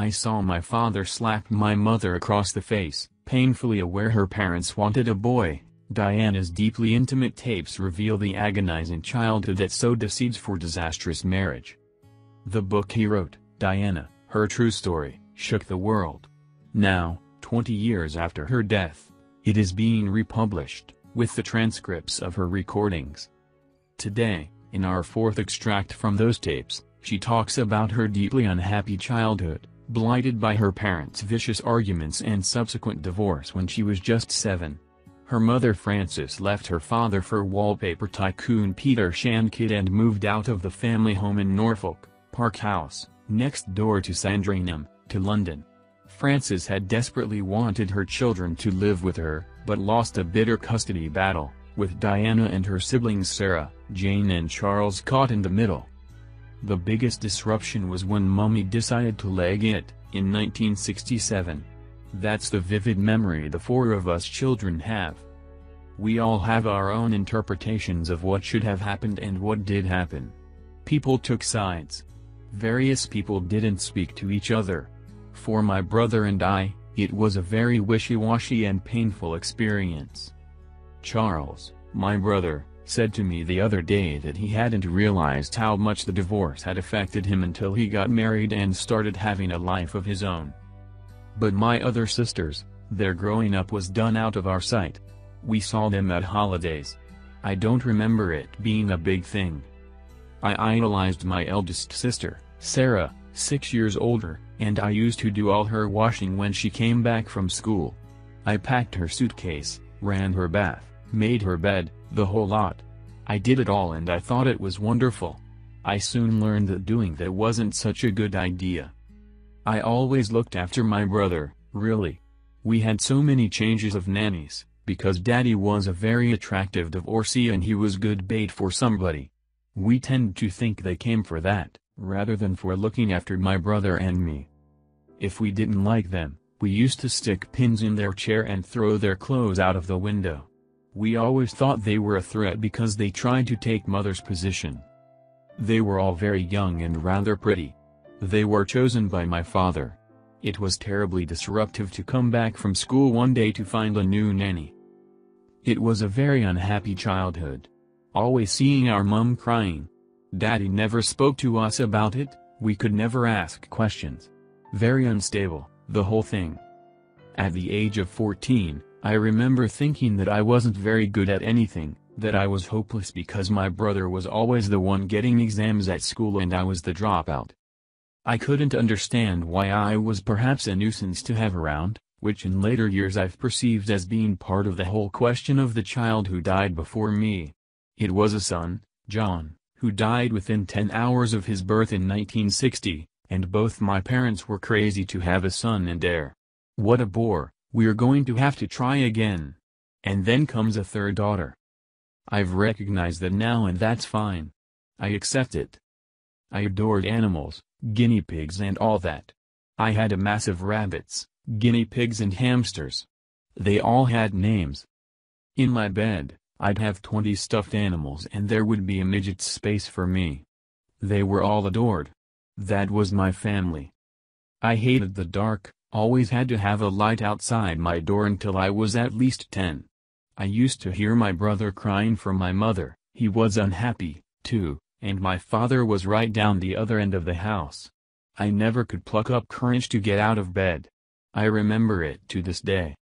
I saw my father slap my mother across the face, painfully aware her parents wanted a boy. Diana's deeply intimate tapes reveal the agonizing childhood that sowed the seeds for disastrous marriage. The book he wrote, Diana, Her True Story, shook the world. Now, 20 years after her death, it is being republished, with the transcripts of her recordings. Today, in our fourth extract from those tapes, she talks about her deeply unhappy childhood, blighted by her parents' vicious arguments and subsequent divorce when she was just 7. Her mother Frances left her father for wallpaper tycoon Peter Shand Kydd and moved out of the family home in Norfolk, Park House, next door to Sandringham, to London. Frances had desperately wanted her children to live with her, but lost a bitter custody battle, with Diana and her siblings Sarah, Jane and Charles caught in the middle. The biggest disruption was when Mummy decided to leg it, in 1967. That's the vivid memory the four of us children have. We all have our own interpretations of what should have happened and what did happen. People took sides. Various people didn't speak to each other. For my brother and I, it was a very wishy-washy and painful experience. Charles, my brother, said to me the other day that he hadn't realized how much the divorce had affected him until he got married and started having a life of his own. But my other sisters, their growing up was done out of our sight. We saw them at holidays. I don't remember it being a big thing. I idolized my eldest sister, Sarah, 6 years older, and I used to do all her washing when she came back from school. I packed her suitcase, ran her bath, made her bed, the whole lot. I did it all and I thought it was wonderful. I soon learned that doing that wasn't such a good idea. I always looked after my brother, really. We had so many changes of nannies, because Daddy was a very attractive divorcee and he was good bait for somebody. We tend to think they came for that, rather than for looking after my brother and me. If we didn't like them, we used to stick pins in their chair and throw their clothes out of the window. We always thought they were a threat because they tried to take Mother's position. They were all very young and rather pretty. They were chosen by my father. It was terribly disruptive to come back from school one day to find a new nanny. It was a very unhappy childhood. Always seeing our mum crying. Daddy never spoke to us about it, we could never ask questions. Very unstable, the whole thing. At the age of 14, I remember thinking that I wasn't very good at anything, that I was hopeless because my brother was always the one getting exams at school and I was the dropout. I couldn't understand why I was perhaps a nuisance to have around, which in later years I've perceived as being part of the whole question of the child who died before me. It was a son, John, who died within 10 hours of his birth in 1960, and both my parents were crazy to have a son and heir. What a bore, we're going to have to try again. And then comes a third daughter. I've recognized that now and that's fine. I accept it. I adored animals, guinea pigs and all that. I had a mass of rabbits, guinea pigs and hamsters. They all had names. In my bed, I'd have 20 stuffed animals and there would be a midget's space for me. They were all adored. That was my family. I hated the dark, always had to have a light outside my door until I was at least 10. I used to hear my brother crying for my mother, he was unhappy, too, and my father was right down the other end of the house. I never could pluck up courage to get out of bed. I remember it to this day.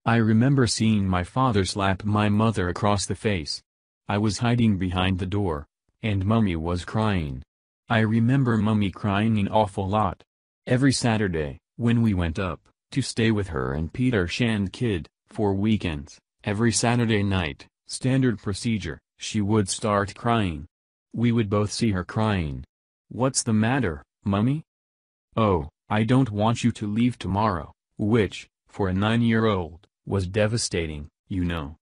I remember seeing my father slap my mother across the face. I was hiding behind the door, and Mummy was crying. I remember Mummy crying an awful lot. Every Saturday, when we went up to stay with her and Peter Shand Kydd, for weekends, every Saturday night, standard procedure, she would start crying. We would both see her crying. "What's the matter, Mummy?" "Oh, I don't want you to leave tomorrow," which, for a 9-year-old, was devastating, you know.